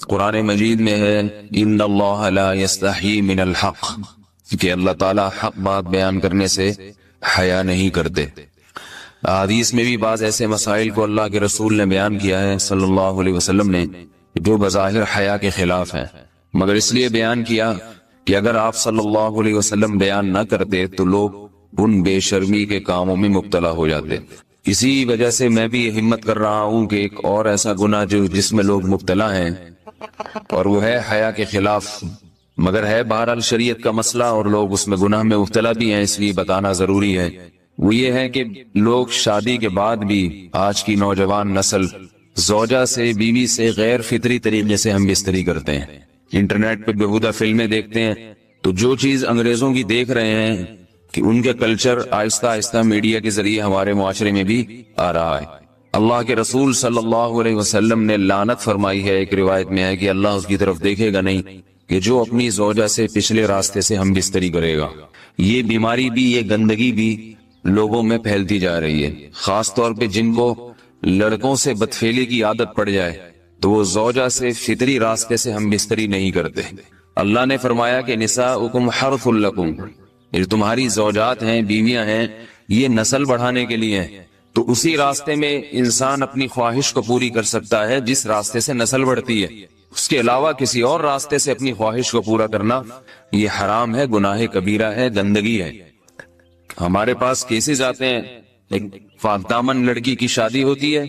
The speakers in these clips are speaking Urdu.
قرآن مجید میں ہے ان اللہ لا یستحی من الحق، کہ اللہ تعالیٰ حق بات بیان کرنے سے حیا نہیں کرتے۔ حدیث میں بھی بعض ایسے مسائل کو اللہ کے رسول نے بیان کیا ہے صلی اللہ علیہ وسلم نے جو بظاہر حیا کے خلاف ہیں، مگر اس لیے بیان کیا کہ اگر آپ صلی اللہ علیہ وسلم بیان نہ کرتے تو لوگ ان بے شرمی کے کاموں میں مبتلا ہو جاتے۔ اسی وجہ سے میں بھی یہ ہمت کر رہا ہوں کہ ایک اور ایسا گناہ جس میں لوگ مبتلا ہیں اور وہ ہے حیا کے خلاف، مگر ہے بہرحال شریعت کا مسئلہ اور لوگ اس میں گناہ میں مبتلا بھی ہیں، اس لیے بتانا ضروری ہے۔ وہ یہ ہے کہ لوگ شادی کے بعد بھی آج کی نوجوان نسل زوجہ سے، بیوی سے غیر فطری طریقے سے ہم بستری کرتے ہیں۔ انٹرنیٹ پہ بےہودہ فلمیں دیکھتے ہیں تو جو چیز انگریزوں کی دیکھ رہے ہیں کہ ان کے کلچر آہستہ آہستہ میڈیا کے ذریعے ہمارے معاشرے میں بھی آ رہا ہے۔ اللہ کے رسول صلی اللہ علیہ وسلم نے لعنت فرمائی ہے، ایک روایت میں ہے کہ اللہ اس کی طرف دیکھے گا نہیں کہ جو اپنی زوجہ سے پچھلے راستے سے ہم بستری کرے گا۔ یہ بیماری بھی، یہ گندگی بھی لوگوں میں پھیلتی جا رہی ہے، خاص طور پہ جن کو لڑکوں سے بدفعلی کی عادت پڑ جائے تو وہ زوجہ سے فطری راستے سے ہم بستری نہیں کرتے۔ اللہ نے فرمایا کہ نساؤکم حرث لکم، یہ تمہاری زوجات ہیں، بیویاں ہیں، یہ نسل بڑھانے کے لیے ہیں، تو اسی راستے میں انسان اپنی خواہش کو پوری کر سکتا ہے جس راستے سے نسل بڑھتی ہے۔ اس کے علاوہ کسی اور راستے سے اپنی خواہش کو پورا کرنا یہ حرام ہے، گناہ کبیرہ ہے، گندگی ہے۔ ہمارے پاس کیسز آتے ہیں، ایک پاک دامن لڑکی کی شادی ہوتی ہے،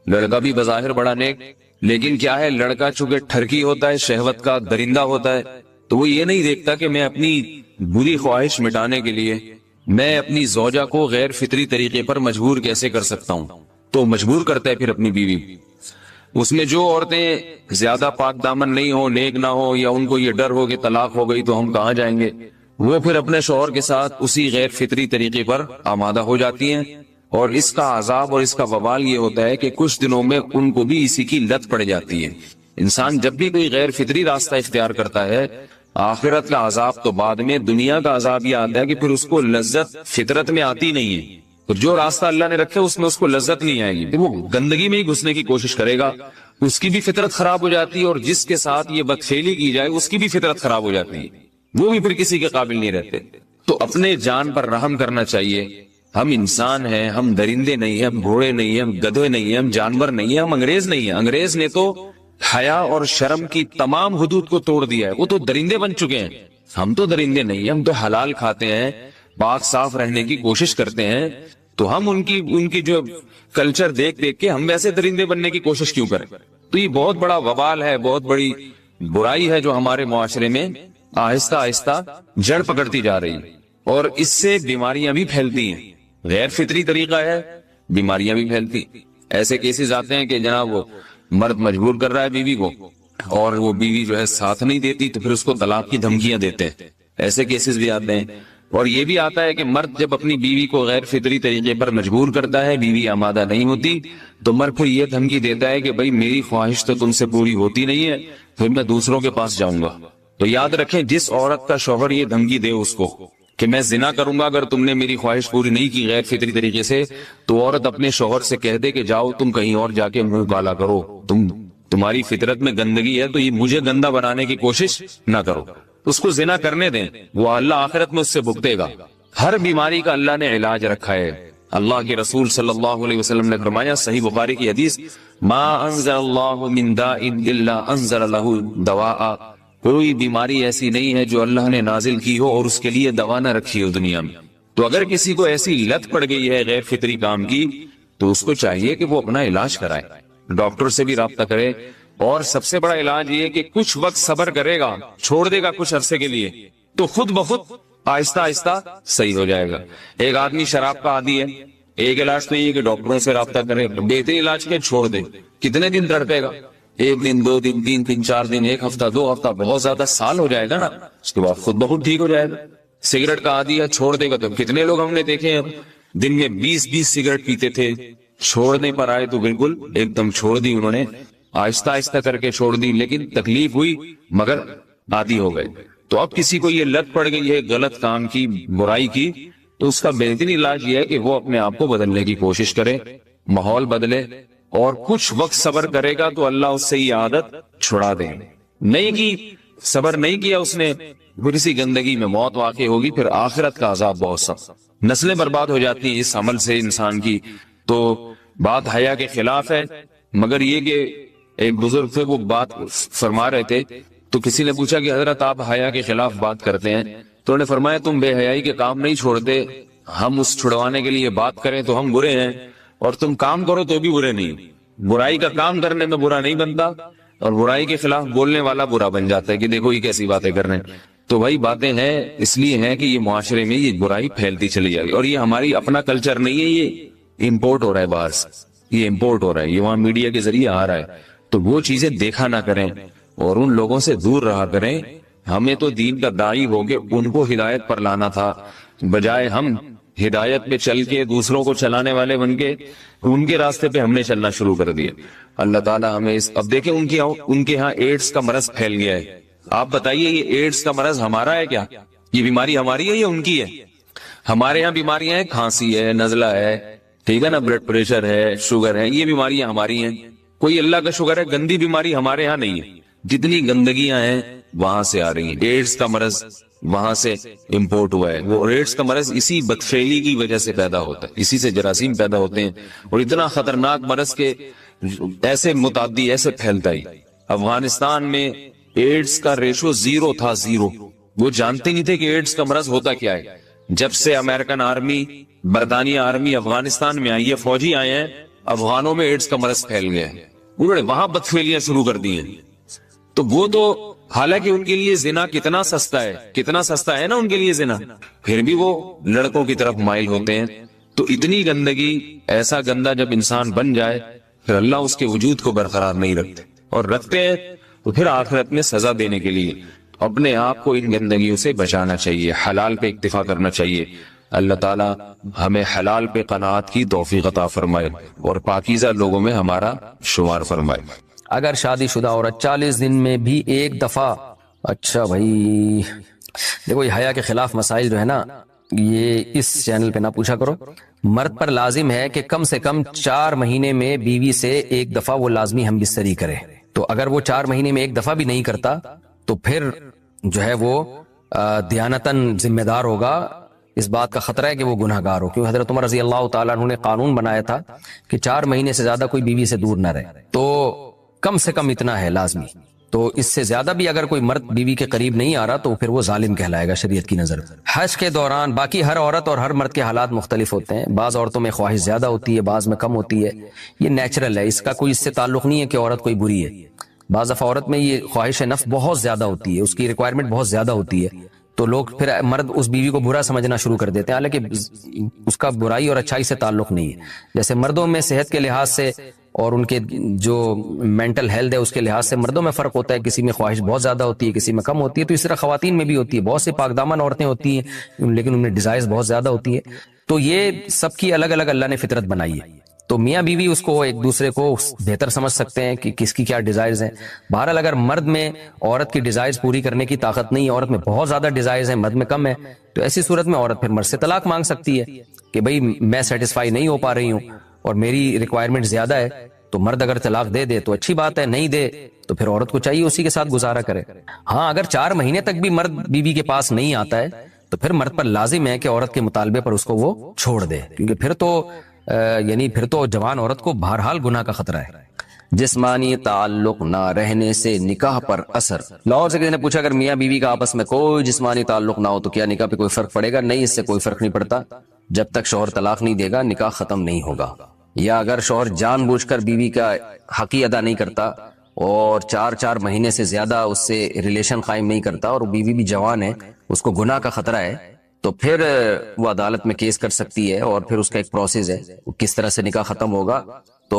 لڑکا بھی بظاہر بڑا نیک، لیکن کیا ہے، لڑکا چونکہ ٹھرکی ہوتا ہے، شہوت کا درندہ ہوتا ہے، تو وہ یہ نہیں دیکھتا کہ میں اپنی بری خواہش مٹانے کے لیے میں اپنی زوجہ کو غیر فطری طریقے پر مجبور کیسے کر سکتا ہوں، تو مجبور کرتا ہے پھر اپنی بیوی۔ اس میں جو عورتیں زیادہ پاک دامن نہیں ہو، نیک نہ ہو، یا ان کو یہ ڈر ہو کہ طلاق ہو گئی تو ہم کہاں جائیں گے، وہ پھر اپنے شوہر کے ساتھ اسی غیر فطری طریقے پر آمادہ ہو جاتی ہیں، اور اس کا عذاب اور اس کا وبال یہ ہوتا ہے کہ کچھ دنوں میں ان کو بھی اسی کی لت پڑ جاتی ہے۔ انسان جب بھی کوئی غیر فطری راستہ اختیار کرتا ہے، آخرت کا عذاب تو بعد میں، دنیا کا عذاب یہ آتا ہے کہ پھر اس کو لذت فطرت میں آتی نہیں ہے، تو جو راستہ اللہ نے رکھے اس میں اس کو لذت نہیں آئے گی، وہ گندگی میں ہی گھسنے کی کوشش کرے گا، اس کی بھی فطرت خراب ہو جاتی ہے، اور جس کے ساتھ یہ بدفعلی کی جائے اس کی بھی فطرت خراب ہو جاتی ہے، وہ بھی پھر کسی کے قابل نہیں رہتے۔ تو اپنے جان پر رحم کرنا چاہیے۔ ہم انسان ہیں، ہم درندے نہیں ہیں، ہم گھوڑے نہیں ہیں، ہم گدھے نہیں ہیں، ہم جانور نہیں ہیں، ہم انگریز نہیں ہیں۔ انگریز نے تو حیا اور شرم کی تمام حدود کو توڑ دیا ہے، وہ تو درندے بن چکے ہیں۔ ہم تو درندے نہیں ہیں، ہم تو حلال کھاتے ہیں، پاک صاف رہنے کی کوشش کرتے ہیں، تو ہم ان کی جو کلچر دیکھ کے ہم ویسے درندے بننے کی کوشش کیوں کریں؟ تو یہ بہت بڑا وبال ہے، بہت بڑی برائی ہے جو ہمارے معاشرے میں آہستہ آہستہ جڑ پکڑتی جا رہی ہے، اور اس سے بیماریاں بھی پھیلتی ہیں۔ غیر فطری طریقہ ہے، بیماریاں بھی پھیلتی۔ ایسے کیسز آتے ہیں کہ جناب وہ مرد مجبور کر رہا ہے بیوی کو، اور وہ بیوی جو ہے ساتھ نہیں دیتی تو پھر اس کو طلاق کی دھمکیاں دیتے ہیں، ایسے کیسز بھی آتے ہیں۔ اور یہ بھی آتا ہے کہ مرد جب اپنی بیوی کو غیر فطری طریقے پر مجبور کرتا ہے، بیوی آمادہ نہیں ہوتی، تو مرد پھر یہ دھمکی دیتا ہے کہ بھائی میری خواہش تو تم سے پوری ہوتی نہیں ہے، پھر میں دوسروں کے پاس جاؤں گا۔ تو یاد رکھیں، جس عورت کا شوہر یہ دھمکی دے اس کو کہ میں زنا کروں گا اگر تم نے میری خواہش پوری نہیں کی غیر فطری طریقے سے، تو عورت اپنے شوہر سے کہہ دے کہ جاؤ تم کہیں اور جا کے منہ کالا کرو، تمہاری فطرت میں گندگی ہے تو یہ مجھے گندا بنانے کی کوشش نہ کرو، اس کو زنا کرنے دیں، وہ اللہ آخرت میں اس سے بھگتے گا۔ ہر بیماری کا اللہ نے علاج رکھا ہے۔ اللہ کے رسول صلی اللہ علیہ وسلم نے فرمایا، صحیح بخاری کی حدیث، ما انزل اللہ من داء الا انزل له دواء، کوئی بیماری ایسی نہیں ہے جو اللہ نے نازل کی ہو اور اس کے لیے دوا نہ رکھی ہو دنیا میں۔ تو اگر کسی کو ایسی لت پڑ گئی ہے غیر فطری کام کی، تو اس کو چاہیے کہ وہ اپنا علاج کرائے، ڈاکٹر سے بھی رابطہ کرے، اور سب سے بڑا علاج یہ کہ کچھ وقت صبر کرے گا، چھوڑ دے گا کچھ عرصے کے لیے، تو خود بخود آہستہ آہستہ صحیح ہو جائے گا۔ ایک آدمی شراب کا عادی ہے، ایک علاج تو یہ کہ ڈاکٹروں سے رابطہ کرے، بہترین علاج کے چھوڑ دے، کتنے دن تڑپے گا؟ ایک دن، دو دن، تین دن، چار دن، ایک ہفتہ، دو ہفتہ، بہت زیادہ سال ہو جائے گا نا، اس کے بعد خود بخود ٹھیک ہو جائے گا۔ سگریٹ کا عادی ہے، چھوڑ دے گا، تو کتنے لوگ ہم نے دیکھے ہیں دن میں 20 سگریٹ پیتے تھے، چھوڑنے پر آئے تو بالکل ایک دم چھوڑ دی انہوں نے، آہستہ آہستہ کر کے چھوڑ دی، لیکن تکلیف ہوئی مگر عادی ہو گئے۔ تو اب کسی کو یہ لت پڑ گئی ہے غلط کام کی، برائی کی، تو اس کا بہترین علاج یہ ہے کہ وہ اپنے آپ کو بدلنے کی کوشش کرے، ماحول بدلے، اور کچھ وقت صبر کرے گا تو اللہ اس سے یہ عادت چھڑا دے. نہیں کی، صبر نہیں کیا اس نے، پھر اسی گندگی میں موت واقع ہوگی، پھر آخرت کا عذاب بہت سخت. نسلیں برباد ہو جاتی ہیں اس عمل سے انسان کی. تو بات حیا کے خلاف ہے، مگر یہ کہ ایک بزرگ تھے وہ بات فرما رہے تھے، تو کسی نے پوچھا کہ حضرت آپ حیا کے خلاف بات کرتے ہیں، تو انہوں نے فرمایا تم بے حیائی کے کام نہیں چھوڑتے، ہم اس چھڑوانے کے لیے بات کریں تو ہم برے ہیں، اور تم کام کرو تو بھی برے نہیں. برائی کا کام کرنے میں برا نہیں بنتا، اور برائی کے خلاف بولنے والا برا بن جاتا ہے کہ دیکھو یہ کیسی باتیں کر رہے ہیں. تو بھائی باتیں ہیں اس لیے ہیں کہ یہ معاشرے میں یہ برائی پھیلتی چلی جائے گی، اور یہ ہماری اپنا کلچر نہیں ہے، یہ امپورٹ ہو رہا ہے باہر سے، یہ امپورٹ ہو رہا ہے، یہ وہاں میڈیا کے ذریعے آ رہا ہے. تو وہ چیزیں دیکھا نہ کریں اور ان لوگوں سے دور رہا کریں. ہمیں تو دین کا داعی ہو کے ان کو ہدایت پر لانا تھا، بجائے ہم ہدایت پہ چل کے دوسروں کو چلانے والے بن کے ان کے راستے پہ ہم نے چلنا شروع کر دیا. اللہ تعالیٰ ہمیں اب دیکھیں ان کے ہاں ایڈز کا مرض پھیل گیا ہے. آپ بتائیے یہ ایڈز کا مرض ہمارا ہے کیا؟ یہ بیماری ہماری ہے یا ان کی ہے؟ ہمارے ہاں بیماریاں ہیں، کھانسی ہے، نزلہ ہے، ٹھیک ہے نا، بلڈ پریشر ہے، شوگر ہے، یہ بیماریاں ہماری ہیں. کوئی اللہ کا شکر ہے گندی بیماری ہمارے ہاں نہیں ہے. جتنی گندگیاں ہیں وہاں سے آ رہی ہیں. ایڈز کا مرض وہاں سے امپورٹ ہوا ہے. وہ ایڈز کا مرض اسی بدفعلی کی وجہ سے پیدا ہوتا ہے، اسی سے جراثیم پیدا ہوتے ہیں، اور اتنا خطرناک مرض کے ایسے متعدی ایسے پھیلتا ہے. افغانستان میں ایڈز کا ریشو 0 تھا، 0. وہ جانتے نہیں تھے کہ ایڈز کا مرض ہوتا کیا ہے. جب سے امریکن آرمی، برطانیہ آرمی افغانستان میں آئی ہے، فوجی آئے ہیں، افغانوں میں ایڈز کا مرض پھیل گیا ہے. انہوں نے وہاں بدفعلیاں شروع کر دی ہیں. تو وہ تو حالانکہ ان کے لیے زنا کتنا سستا ہے، کتنا سستا ہے نا ان کے لیے زنا، پھر بھی وہ لڑکوں کی طرف مائل ہوتے ہیں. تو اتنی گندگی، ایسا گندا جب انسان بن جائے پھر اللہ اس کے وجود کو برقرار نہیں رکھتے، اور رکھتے ہیں تو پھر آخرت میں سزا دینے کے لیے اپنے آپ کو ان گندگیوں سے بچانا چاہیے، حلال پہ اکتفا کرنا چاہیے. اللہ تعالیٰ ہمیں حلال پہ قناعت کی توفیق عطا فرمائے اور پاکیزہ لوگوں میں ہمارا شمار فرمائے. اگر شادی شدہ عورت 40 دن میں بھی ایک دفعہ، اچھا بھائی دیکھو یہ حیا کے خلاف مسائل جو ہے نا، یہ اس چینل پہ نہ پوچھا کرو. مرد پر لازم ہے کہ کم سے کم 4 مہینے میں بیوی سے ایک دفعہ وہ لازمی ہم بستری کرے. تو اگر وہ 4 مہینے میں ایک دفعہ بھی نہیں کرتا تو پھر جو ہے وہ دیانتاً ذمہ دار ہوگا. اس بات کا خطرہ ہے کہ وہ گناہ گار ہو، کیونکہ حضرت عمر رضی اللہ تعالیٰ عنہ نے قانون بنایا تھا کہ 4 مہینے سے زیادہ کوئی بیوی سے دور نہ رہے. تو کم سے کم اتنا ہے لازمی. تو اس سے زیادہ بھی اگر کوئی مرد بیوی کے قریب نہیں آ رہا تو پھر وہ ظالم کہلائے گا شریعت کی نظر. حج کے دوران باقی ہر عورت اور ہر مرد کے حالات مختلف ہوتے ہیں. بعض عورتوں میں خواہش زیادہ ہوتی ہے، بعض میں کم ہوتی ہے. یہ نیچرل ہے، اس کا کوئی اس سے تعلق نہیں ہے کہ عورت کوئی بری ہے. بعض دفعہ عورت میں یہ خواہش نفس بہت زیادہ ہوتی ہے، اس کی ریکوائرمنٹ بہت زیادہ ہوتی ہے، تو لوگ پھر مرد اس بیوی کو برا سمجھنا شروع کر دیتے ہیں، حالانکہ اس کا برائی اور اچھائی سے تعلق نہیں ہے. جیسے مردوں میں صحت کے لحاظ سے اور ان کے جو مینٹل ہیلتھ ہے اس کے لحاظ سے مردوں میں فرق ہوتا ہے، کسی میں خواہش بہت زیادہ ہوتی ہے، کسی میں کم ہوتی ہے. تو اس طرح خواتین میں بھی ہوتی ہے، بہت سی پاک دامن عورتیں ہوتی ہیں لیکن ان میں ڈیزائرز بہت زیادہ ہوتی ہے. تو یہ سب کی الگ الگ اللہ نے فطرت بنائی ہے. تو میاں بیوی اس کو ایک دوسرے کو بہتر سمجھ سکتے ہیں کہ کس کی کیا ڈیزائرز ہیں. بہرحال اگر مرد میں عورت کی ڈیزائرز پوری کرنے کی طاقت نہیں ہے، عورت میں بہت زیادہ ڈیزائرز ہیں، مرد میں کم ہے، تو ایسی صورت میں عورت پھر مرد سے طلاق مانگ سکتی ہے کہ بھئی میں سیٹسفائی نہیں ہو پا رہی ہوں اور میری ریکوائرمنٹ زیادہ ہے. تو مرد اگر طلاق دے دے تو اچھی بات ہے، نہیں دے تو پھر عورت کو چاہیے اسی کے ساتھ گزارا کرے. ہاں اگر 4 مہینے تک بھی مرد بیوی کے پاس نہیں آتا ہے تو پھر مرد پر لازم ہے کہ عورت کے مطالبے پر اس کو وہ چھوڑ دے، کیونکہ پھر تو جوان عورت کو بہرحال گناہ کا خطرہ ہے. جسمانی تعلق نہ رہنے سے نکاح پر اثر. لاہور سے کسی نے پوچھا اگر میاں بیوی کا آپس میں کوئی جسمانی تعلق نہ ہو تو کیا نکاح پہ کوئی فرق پڑے گا؟ نہیں، اس سے کوئی فرق نہیں پڑتا. جب تک شوہر طلاق نہیں دے گا نکاح ختم نہیں ہوگا. یا اگر شوہر جان بوجھ کر بیوی کا حق ہی ادا نہیں کرتا اور 4 مہینے سے زیادہ اس سے ریلیشن قائم نہیں کرتا اور بیوی بھی جوان ہے، اس کو گناہ کا خطرہ ہے، تو پھر وہ عدالت میں کیس کر سکتی ہے اور پھر اس کا ایک پروسیس ہے، کس طرح سے نکاح ختم ہوگا تو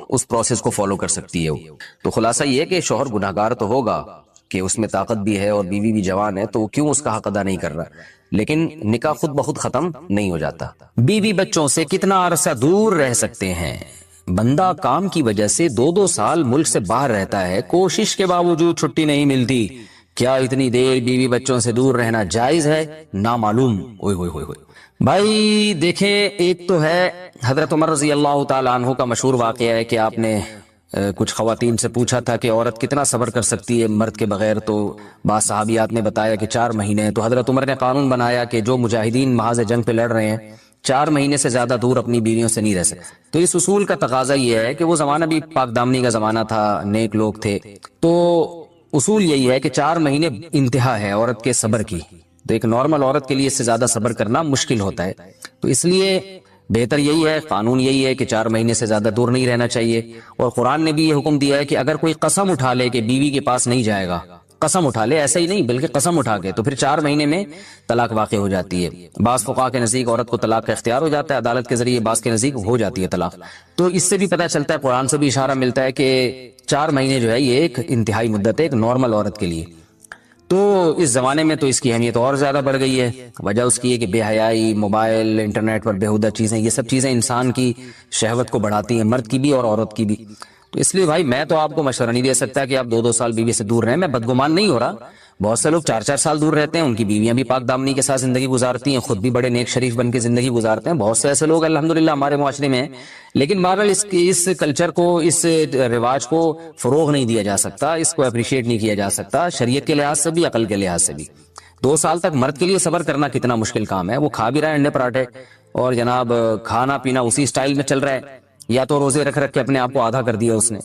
اس پروسیس کو فالو کر سکتی ہے وہ. تو خلاصہ یہ ہے کہ شوہر گناہگار تو ہوگا کہ اس میں طاقت بھی ہے اور بیوی بھی جوان ہے، تو وہ کیوں اس کا حق ادا نہیں کر رہا، لیکن نکاح خود بخود ختم نہیں ہو جاتا. بیوی بچوں سے کتنا عرصہ دور رہ سکتے ہیں؟ بندہ کام کی وجہ سے 2 سال ملک سے باہر رہتا ہے، کوشش کے باوجود چھٹی نہیں ملتی، کیا اتنی دیر بیوی بچوں سے دور رہنا جائز ہے؟ نامعلوم. اوئے ہوئے ہوئے ہوئے. بھائی دیکھیں، ایک تو ہے حضرت عمر رضی اللہ تعالیٰ عنہ کا مشہور واقعہ ہے کہ آپ نے کچھ خواتین سے پوچھا تھا کہ عورت کتنا صبر کر سکتی ہے مرد کے بغیر، تو بعض صحابیات نے بتایا کہ 4 مہینے. تو حضرت عمر نے قانون بنایا کہ جو مجاہدین محاذ جنگ پہ لڑ رہے ہیں 4 مہینے سے زیادہ دور اپنی بیویوں سے نہیں رہ سکتے. تو اس اصول کا تقاضا یہ ہے کہ وہ زمانہ بھی پاک دامنی کا زمانہ تھا، نیک لوگ تھے، تو اصول یہی ہے کہ 4 مہینے انتہا ہے عورت کے صبر کی. تو ایک نارمل عورت کے لیے اس سے زیادہ صبر کرنا مشکل ہوتا ہے. تو اس لیے بہتر یہی ہے، قانون یہی ہے کہ 4 مہینے سے زیادہ دور نہیں رہنا چاہیے. اور قرآن نے بھی یہ حکم دیا ہے کہ اگر کوئی قسم اٹھا لے کہ بیوی کے پاس نہیں جائے گا، قسم اٹھا لے، ایسا ہی نہیں بلکہ قسم اٹھا کے، تو پھر 4 مہینے میں طلاق واقع ہو جاتی ہے. بعض فقہا کے نزدیک عورت کو طلاق کا اختیار ہو جاتا ہے عدالت کے ذریعے، بعض کے نزدیک ہو جاتی ہے طلاق. تو اس سے بھی پتہ چلتا ہے، قرآن سے بھی اشارہ ملتا ہے کہ 4 مہینے جو ہے یہ ایک انتہائی مدت ہے ایک نارمل عورت کے لیے. تو اس زمانے میں تو اس کی اہمیت اور زیادہ بڑھ گئی ہے. وجہ اس کی ہے کہ بے حیائی، موبائل، انٹرنیٹ پر بیہودہ چیزیں، یہ سب چیزیں انسان کی شہوت کو بڑھاتی ہیں، مرد کی بھی اور عورت کی بھی. تو اس لیے بھائی میں تو آپ کو مشورہ نہیں دے سکتا کہ آپ 2 سال بیوی سے دور رہیں. میں بدگمان نہیں ہو رہا، بہت سے لوگ 4 سال دور رہتے ہیں، ان کی بیویاں بھی پاک دامنی کے ساتھ زندگی گزارتی ہیں، خود بھی بڑے نیک شریف بن کے زندگی گزارتے ہیں. بہت سے ایسے لوگ الحمدللہ ہمارے معاشرے میں ہیں. لیکن بہرحال اس کلچر کو، اس رواج کو فروغ نہیں دیا جا سکتا، اس کو اپریشیٹ نہیں کیا جا سکتا شریعت کے لحاظ سے بھی، عقل کے لحاظ سے بھی. 2 سال تک مرد کے لیے صبر کرنا کتنا مشکل کام ہے. وہ کھا بھی رہا ہے انڈے پراٹھے اور جناب کھانا پینا اسی سٹائل میں چل رہا ہے، یا تو روزے رکھ کے اپنے آپ کو آدھا کر دیا اس نے.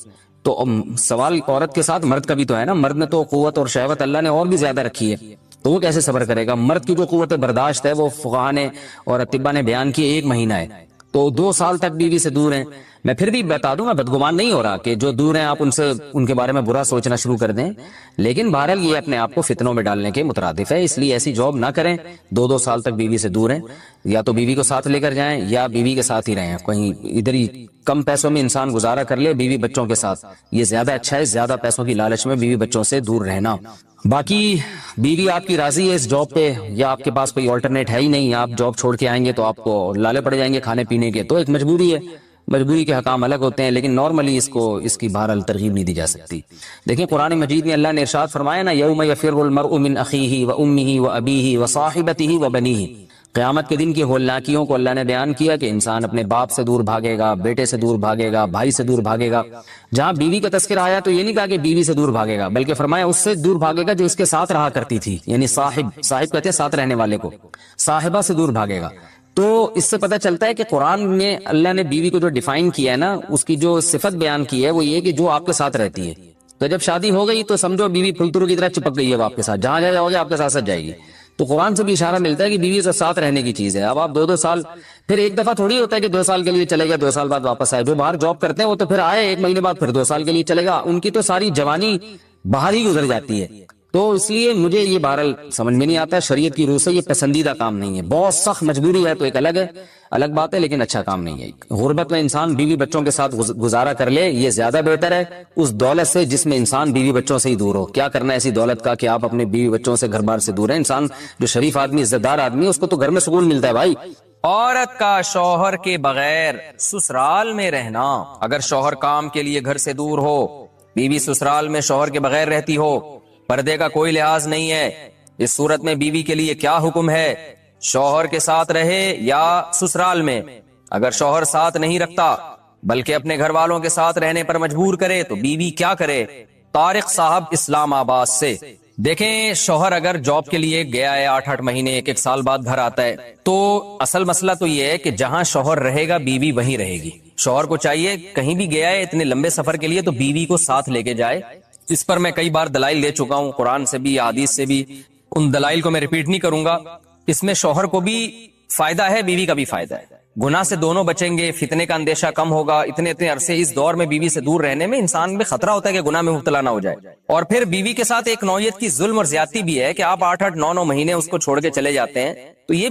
تو سوال عورت کے ساتھ مرد کا بھی تو ہے نا. مرد نے تو قوت اور شہوت اللہ نے اور بھی زیادہ رکھی ہے، تو وہ کیسے صبر کرے گا؟ مرد کی جو قوت برداشت ہے وہ فقہا نے اور اطباء نے بیان کی 1 مہینہ ہے. تو 2 سال تک بیوی سے دور ہیں. میں پھر بھی بتا دوں، میں بدگمان نہیں ہو رہا کہ جو دور ہیں آپ ان کے بارے میں برا سوچنا شروع کر دیں، لیکن بہرحال یہ اپنے آپ کو فتنوں میں ڈالنے کے مترادف ہے. اس لیے ایسی جاب نہ کریں. 2 سال تک بیوی سے دور ہیں، یا تو بیوی کو ساتھ لے کر جائیں یا بیوی کے ساتھ ہی رہیں. کہیں ادھر ہی کم پیسوں میں انسان گزارا کر لے بیوی بچوں کے ساتھ، یہ زیادہ اچھا ہے زیادہ پیسوں کی لالچ میں بیوی بچوں سے دور رہنا. باقی بیوی آپ کی راضی ہے اس جاب پہ، یا آپ کے پاس کوئی آلٹرنیٹ ہے ہی نہیں، آپ جاب چھوڑ کے آئیں گے تو آپ کو لالے پڑ جائیں گے کھانے پینے کے، تو ایک مجبوری ہے. مجبوری کے حکام الگ ہوتے ہیں، لیکن نارملی اس کی بہرحال ترغیب نہیں دی جا سکتی. دیکھیں قرآن مجید میں اللہ نے ارشاد فرمایا نا، یوم یفر المرء من اخیہ وامہ وابیہ وصاحبتہ وبنیہ. قیامت کے دن کی ہولناکیوں کو اللہ نے بیان کیا کہ انسان اپنے باپ سے دور بھاگے گا، بیٹے سے دور بھاگے گا، بھائی سے دور بھاگے گا. جہاں بیوی کا تذکرہ آیا تو یہ نہیں کہا کہ بیوی سے دور بھاگے گا، بلکہ فرمایا اس سے دور بھاگے گا جو اس کے ساتھ رہا کرتی تھی، یعنی صاحب کہتے ہیں ساتھ رہنے والے کو، صاحبہ سے دور بھاگے گا. تو اس سے پتہ چلتا ہے کہ قرآن میں اللہ نے بیوی کو جو ڈیفائن کیا ہے نا، اس کی جو صفت بیان کی ہے وہ یہ کہ جو آپ کے ساتھ رہتی ہے. تو جب شادی ہو گئی تو سمجھو بیوی پھلترو کی طرح چپک گئی ہے آپ کے ساتھ، جہاں جاؤ گے آپ کے ساتھ جائے گی. تو قرآن سے بھی اشارہ ملتا ہے کہ بیوی سے ساتھ رہنے کی چیز ہے. اب آپ 2 سال، پھر ایک دفعہ تھوڑی ہوتا ہے کہ 2 سال کے لیے چلے گا 2 سال بعد واپس آئے. جو باہر جاب کرتے ہیں وہ تو پھر آئے 1 مہینے بعد پھر 2 سال کے لیے چلے گا، ان کی تو ساری جوانی باہر ہی گزر جاتی ہے. تو اس لیے مجھے یہ بہرحال سمجھ میں نہیں آتا ہے، شریعت کی روح سے یہ پسندیدہ کام نہیں ہے. بہت سخت مجبوری ہے تو ایک الگ بات ہے، لیکن اچھا کام نہیں ہے. غربت میں انسان بیوی بچوں کے ساتھ گزارا کر لے، یہ زیادہ بہتر ہے اس دولت سے جس میں انسان بیوی بچوں سے ہی دور ہو. کیا کرنا ہے ایسی دولت کا کہ آپ اپنے بیوی بچوں سے گھر بار سے دور ہیں. انسان جو شریف آدمی، عزت دار آدمی، اس کو تو گھر میں سکون ملتا ہے بھائی. عورت کا شوہر کے بغیر سسرال میں رہنا. اگر شوہر کام کے لیے گھر سے دور ہو، بیوی سسرال میں شوہر کے بغیر رہتی ہو، پردے کا کوئی لحاظ نہیں ہے، اس صورت میں بیوی کے لیے کیا حکم ہے؟ شوہر کے ساتھ رہے یا سسرال میں؟ اگر شوہر ساتھ نہیں رکھتا بلکہ اپنے گھر والوں کے ساتھ رہنے پر مجبور کرے تو بیوی کیا کرے؟ طارق صاحب اسلام آباد سے. دیکھیں شوہر اگر جاب کے لیے گیا ہے 8 مہینے 1 سال بعد گھر آتا ہے، تو اصل مسئلہ تو یہ ہے کہ جہاں شوہر رہے گا بیوی وہیں رہے گی. شوہر کو چاہیے کہیں بھی گیا ہے اتنے لمبے سفر کے لیے تو بیوی کو ساتھ لے کے جائے. اس پر میں کئی بار دلائل دے چکا ہوں، قرآن سے بھی حدیث سے بھی. ان دلائل کو میں ریپیٹ نہیں کروں گا. اس میں شوہر کو بھی فائدہ ہے، بیوی کا بھی فائدہ ہے. گناہ سے دونوں بچیں گے، فتنے کا اندیشہ کم ہوگا. اتنے عرصے اس دور میں بیوی سے دور رہنے میں انسان میں خطرہ ہوتا ہے کہ گناہ میں مبتلا نہ ہو جائے. اور پھر بیوی کے ساتھ ایک نوعیت کی ظلم اور زیادتی بھی ہے کہ آپ 8 9 مہینے اس کو چھوڑ کے چلے جاتے ہیں، تو یہ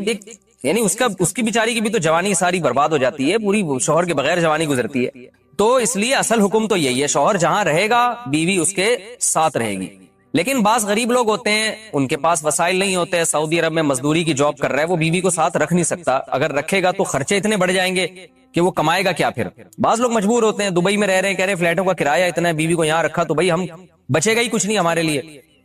یعنی اس کی بیچاری کی بھی تو جوانی ساری برباد ہو جاتی ہے، پوری شوہر کے بغیر جوانی گزرتی ہے. تو اس لیے اصل حکم تو یہی ہے، شوہر جہاں رہے گا بیوی اس کے ساتھ رہے گی. لیکن بعض غریب لوگ ہوتے ہیں، ان کے پاس وسائل نہیں ہوتے، سعودی عرب میں مزدوری کی جاب کر رہا ہے، وہ بیوی کو ساتھ رکھ نہیں سکتا. اگر رکھے گا تو خرچے اتنے بڑھ جائیں گے کہ وہ کمائے گا کیا. پھر بعض لوگ مجبور ہوتے ہیں، دبئی میں رہ رہے ہیں، کہہ رہے ہیں فلیٹوں کا کرایہ اتنا ہے، بیوی کو یہاں رکھا تو بھائی ہم بچے گا ہی کچھ نہیں ہمارے لیے.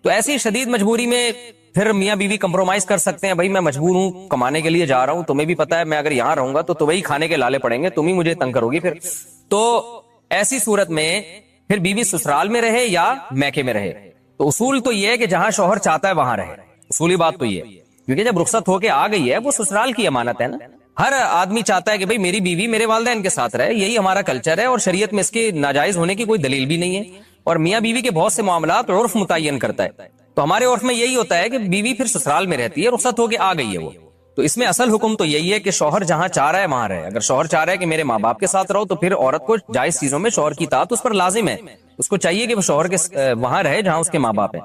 تو ایسی شدید مجبوری میں پھر میاں بیوی کمپرومائز کر سکتے ہیں، بھائی میں مجبور ہوں کمانے کے لیے جا رہا ہوں، تمہیں بھی پتا ہے میں اگر یہاں رہوں گا تو تمہیں ہی کھانے کے لالے پڑیں گے، تم ہی مجھے تنگ کرو گی پھر. تو ایسی صورت میں پھر بیوی سسرال میں رہے یا میکے میں رہے. تو اصول تو یہ ہے کہ جہاں شوہر چاہتا ہے وہاں رہے، اصولی بات تو یہ ہے، کیونکہ جب رخصت ہو کے آ گئی ہے وہ سسرال کی امانت ہے نا. ہر آدمی چاہتا ہے کہ بھئی میری بیوی میرے والدین کے ساتھ رہے، یہی ہمارا کلچر ہے، اور شریعت میں اس کے ناجائز ہونے کی کوئی دلیل بھی نہیں ہے. اور میاں بیوی کے بہت سے معاملات عرف متعین کرتا ہے، تو ہمارے عرف میں یہی ہوتا ہے کہ بیوی پھر سسرال میں رہتی ہے، رخصت ہو کے آ گئی ہے وہ. تو اس میں اصل حکم تو یہی ہے کہ شوہر جہاں چاہ رہا ہے وہاں رہے. اگر شوہر چاہ رہا ہے کہ میرے ماں باپ کے ساتھ رہو تو پھر عورت کو جائز چیزوں میں شوہر کی اطاعت اس پر لازم ہے، اس کو چاہیے کہ وہ شوہر کے وہاں رہے جہاں اس کے ماں باپ ہیں.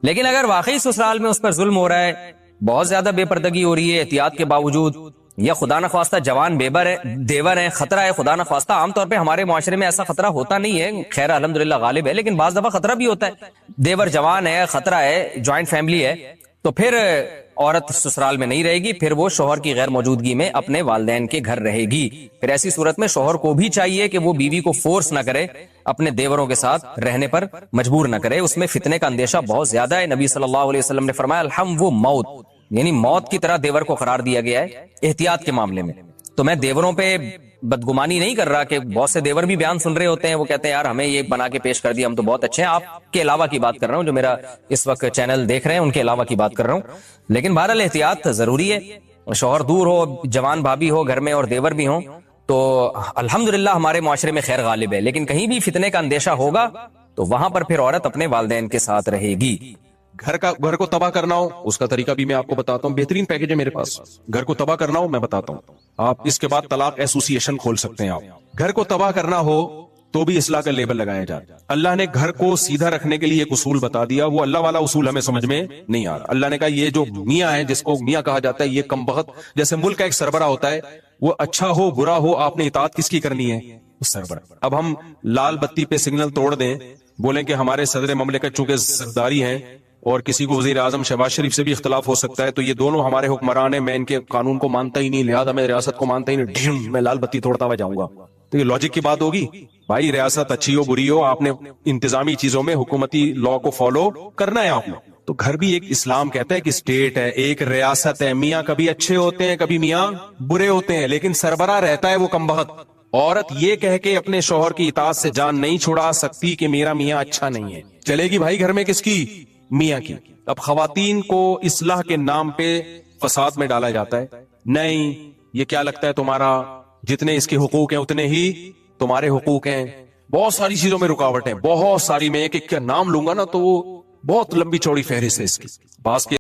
لیکن اگر واقعی سسرال میں اس پر ظلم ہو رہا ہے، بہت زیادہ بے پردگی ہو رہی ہے احتیاط کے باوجود، یا خدا نخواستہ جوان دیور ہیں، خطرہ ہے خدا نخواستہ. عام طور پہ ہمارے معاشرے میں ایسا خطرہ ہوتا نہیں ہے، خیر الحمدللہ غالب ہے، لیکن بعض دفعہ خطرہ بھی ہوتا ہے. دیور جوان ہے، خطرہ ہے، جوائنٹ فیملی ہے، تو پھر عورت سسرال میں نہیں رہے گی، پھر وہ شوہر کی غیر موجودگی میں اپنے والدین کے گھر رہے گی. پھر ایسی صورت میں شوہر کو بھی چاہیے کہ وہ بیوی کو فورس نہ کرے، اپنے دیوروں کے ساتھ رہنے پر مجبور نہ کرے. اس میں فتنے کا اندیشہ بہت زیادہ ہے. نبی صلی اللہ علیہ وسلم نے فرمایا الحم وہ موت، یعنی موت کی طرح دیور کو قرار دیا گیا ہے احتیاط کے معاملے میں. تو میں دیوروں پہ بدگمانی نہیں کر رہا کہ بہت سے دیور بھی بیان سن رہے ہوتے ہیں، وہ کہتے ہیں یار ہمیں یہ بنا کے پیش کر دیا، ہم تو بہت اچھے ہیں. آپ کے علاوہ کی بات کر رہا ہوں، جو میرا اس وقت چینل دیکھ رہے ہیں ان کے علاوہ کی بات کر رہا ہوں. لیکن بہرحال احتیاط ضروری ہے. شوہر دور ہو، جوان بھابھی ہو گھر میں اور دیور بھی ہوں تو الحمدللہ ہمارے معاشرے میں خیر غالب ہے. لیکن کہیں بھی فتنے کا اندیشہ ہوگا تو وہاں پر پھر عورت اپنے والدین کے ساتھ رہے گی. گھر کو تباہ کرنا ہو اس کا طریقہ بھی میں آپ کو بتاتا ہوں. بہترین پیکج ہے میرے پاس. گھر کو تباہ کرنا ہو میں بتاتا ہوں. آپ اس کے بعد طلاق ایسوسی ایشن کھول سکتے ہیں. آپ گھر کو تباہ کرنا ہو تو بھی اصلاح کا لیبل لگایا جائے. اللہ نے گھر کو سیدھا رکھنے کے لیے ایک اصول بتا دیا، وہ اللہ والا اصول ہمیں سمجھ میں نہیں آ رہا. اللہ نے کہا یہ جو میاں ہے، جس کو میاں کہا جاتا ہے، یہ کم بخت جیسے ملک کا ایک سربراہ ہوتا ہے، وہ اچھا ہو برا ہو آپ نے اطاعت کس کی کرنی ہے؟ سربراہ. اب ہم لال بتی پہ سگنل توڑ دیں، بولیں کہ ہمارے صدر مملکت چونکہ سرداری ہیں اور کسی کو وزیر اعظم شہباز شریف سے بھی اختلاف ہو سکتا ہے، تو یہ دونوں ہمارے حکمران ہیں، میں ان کے قانون کو مانتا ہی نہیں، لہذا میں ریاست کو مانتا ہی نہیں، میں لال بتی توڑتا ہوا جاؤں گا. تو یہ لاجک کی بات ہوگی؟ بھائی ریاست اچھی ہو بری ہو، آپ نے انتظامی چیزوں میں حکومتی لا کو فالو کرنا ہے آپ نے. تو گھر بھی ایک اسلام کہتا ہے کہ اسٹیٹ ہے، ایک ریاست ہے. میاں کبھی اچھے ہوتے ہیں کبھی میاں برے ہوتے ہیں، لیکن سربراہ رہتا ہے وہ کم بخت. عورت یہ کہہ کے اپنے شوہر کی اطاعت سے جان نہیں چھڑا سکتی کہ میرا میاں اچھا نہیں ہے. چلے گی بھائی گھر میں کس کی؟ میاں کی. اب خواتین کو اصلاح کے نام پہ فساد میں ڈالا جاتا ہے. نہیں، یہ کیا لگتا ہے تمہارا جتنے اس کے حقوق ہیں اتنے ہی تمہارے حقوق ہیں. بہت ساری چیزوں میں رکاوٹ ہیں، بہت ساری. میں ایک ایک کا نام لوں گا نا تو وہ بہت لمبی چوڑی فہرست ہے اس کی. بعض کے